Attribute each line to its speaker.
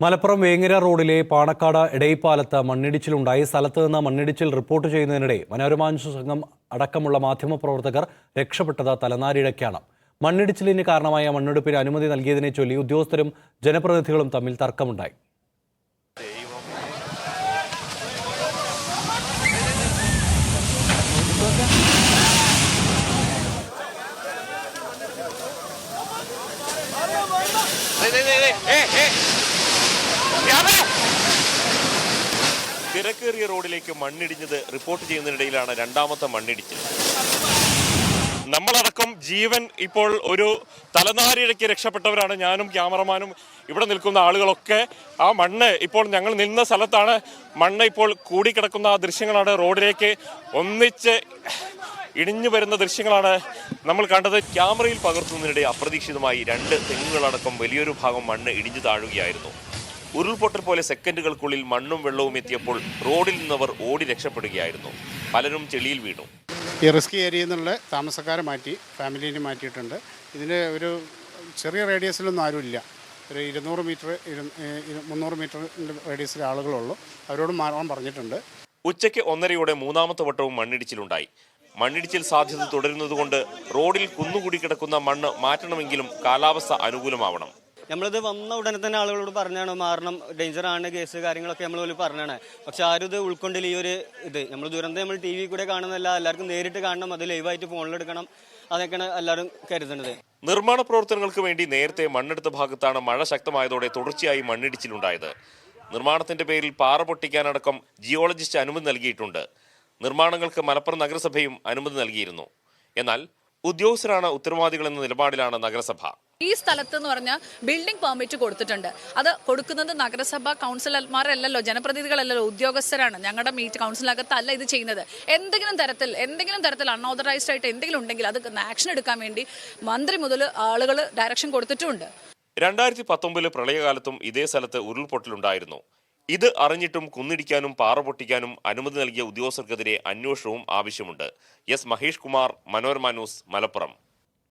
Speaker 1: മലപ്പുറം വേങ്ങര റോഡിലെ പാണക്കാട് എടയിപ്പാലത്ത് മണ്ണിടിച്ചിലുണ്ടായി. സ്ഥലത്ത് നിന്ന് മണ്ണിടിച്ചിൽ റിപ്പോർട്ട് ചെയ്യുന്നതിനിടെ മനോരമ ന്യൂസ് സംഘം അടക്കമുള്ള മാധ്യമപ്രവർത്തകർ രക്ഷപ്പെട്ടത് തലനാരിഴയ്ക്കാണ്. മണ്ണിടിച്ചിലിന് കാരണമായ മണ്ണെടുപ്പിന് അനുമതി നൽകിയതിനെ ചൊല്ലി ഉദ്യോഗസ്ഥരും ജനപ്രതിനിധികളും തമ്മിൽ തർക്കമുണ്ടായി.
Speaker 2: തിരക്കേറിയ റോഡിലേക്ക് മണ്ണിടിഞ്ഞത് റിപ്പോർട്ട് ചെയ്യുന്നതിനിടയിലാണ് രണ്ടാമത്തെ മണ്ണിടിച്ചിൽ. നമ്മളടക്കം ജീവൻ ഇപ്പോൾ ഒരു തലനാരിഴയ്ക്ക് രക്ഷപ്പെട്ടവരാണ്. ഞാനും ക്യാമറമാനും ഇവിടെ നിൽക്കുന്ന ആളുകളൊക്കെ ആ മണ്ണ് ഇപ്പോൾ ഞങ്ങൾ നിന്ന സ്ഥലത്താണ് മണ്ണ് ഇപ്പോൾ കൂടിക്കിടക്കുന്ന ആ ദൃശ്യങ്ങളാണ്. റോഡിലേക്ക് ഒന്നിച്ച് ഇടിഞ്ഞു വരുന്ന ദൃശ്യങ്ങളാണ് നമ്മൾ കണ്ടത്. ക്യാമറയിൽ പകർത്തുന്നതിനിടെ അപ്രതീക്ഷിതമായി രണ്ട് തെങ്ങുകളടക്കം വലിയൊരു ഭാഗം മണ്ണ് ഇടിഞ്ഞു താഴുകയായിരുന്നു. ഉരുൾപൊട്ടൽ പോലെ സെക്കൻഡുകൾക്കുള്ളിൽ മണ്ണും വെള്ളവും എത്തിയപ്പോൾ റോഡിൽ നിന്നവർ ഓടി രക്ഷപ്പെടുകയായിരുന്നു. പലരും ചെളിയിൽ വീണു.
Speaker 3: ഈ റിസ്ക് ഏരിയയിൽ നിന്നുള്ള താമസക്കാരെ മാറ്റി ഫാമിലീനെ മാറ്റിയിട്ടുണ്ട്. ഇതിന് ഒരു ചെറിയ റേഡിയസിലൊന്നും ആരുമില്ല. ഒരു 200 മീറ്റർ 300 മീറ്റർ റേഡിയസിലെ ആളുകളുള്ളൂ. അവരോട് മാറാൻ പറഞ്ഞിട്ടുണ്ട്.
Speaker 2: ഉച്ചയ്ക്ക് 1:30 മൂന്നാമത്തെ വട്ടവും മണ്ണിടിച്ചിലുണ്ടായി. മണ്ണിടിച്ചിൽ സാധ്യത തുടരുന്നതുകൊണ്ട് റോഡിൽ കുന്നുകൂടി കിടക്കുന്ന മണ്ണ് മാറ്റണമെങ്കിലും കാലാവസ്ഥ അനുകൂലമാവണം.
Speaker 4: നമ്മളിത് വന്ന ഉടനെ തന്നെ ആളുകളോട് പറഞ്ഞാണ് മാറണം, ഡേഞ്ചറാണ്, കേസ് കാര്യങ്ങളൊക്കെ നമ്മൾ പറഞ്ഞാണ്. പക്ഷെ ആരും ഇത് ഉൾക്കൊണ്ടില്ല. ഈ ഒരു നമ്മൾ ദുരന്തം നമ്മൾ TV കൂടെ കാണുന്നതല്ല, എല്ലാവർക്കും നേരിട്ട് കാണണം, അത് ലൈവായിട്ട് ഫോണിലെടുക്കണം, അതൊക്കെയാണ് എല്ലാവരും കരുതുന്നത്.
Speaker 2: നിർമ്മാണ പ്രവർത്തനങ്ങൾക്ക് വേണ്ടി നേരത്തെ മണ്ണെടുത്ത ഭാഗത്താണ് മഴ ശക്തമായതോടെ തുടർച്ചയായി മണ്ണിടിച്ചിലുണ്ടായത്. നിർമ്മാണത്തിന്റെ പേരിൽ പാറ പൊട്ടിക്കാനടക്കം ജിയോളജിസ്റ്റ് അനുമതി നൽകിയിട്ടുണ്ട്. നിർമ്മാണങ്ങൾക്ക് മലപ്പുറം നഗരസഭയും അനുമതി നൽകിയിരുന്നു. എന്നാൽ ഉദ്യോഗസ്ഥരാണ് ഉത്തരവാദികളെന്ന നിലപാടിലാണ് നഗരസഭ.
Speaker 5: ഈ സ്ഥലത്ത് എന്ന് പറഞ്ഞാൽ ബിൽഡിംഗ് പെർമിറ്റ് കൊടുത്തിട്ടുണ്ട്. അത് കൊടുക്കുന്നത് നഗരസഭ കൗൺസിലർമാരല്ലല്ലോ, ജനപ്രതിനിധികളല്ലല്ലോ, ഉദ്യോഗസ്ഥരാണ്. ഞങ്ങളുടെ കൗൺസിലകത്തല്ല ഇത് ചെയ്യുന്നത്. എന്തെങ്കിലും തരത്തിൽ അൺഓതറൈസ്ഡ് ആയിട്ട് എന്തെങ്കിലും ഉണ്ടെങ്കിൽ അത് ആക്ഷൻ എടുക്കാൻ വേണ്ടി മന്ത്രി മുതൽ ആളുകൾ ഡയറക്ഷൻ കൊടുത്തിട്ടുമുണ്ട്.
Speaker 2: 2019 പ്രളയകാലത്തും ഇതേ സ്ഥലത്ത് ഉരുൾപൊട്ടലുണ്ടായിരുന്നു. ഇത് അറിഞ്ഞിട്ടും കുന്നിടിക്കാനും പാറ പൊട്ടിക്കാനും അനുമതി നൽകിയ ഉദ്യോഗസ്ഥർക്കെതിരെ അന്വേഷണവും ആവശ്യമുണ്ട്. S Mahesh Kumar, Manorama news, Malappuram.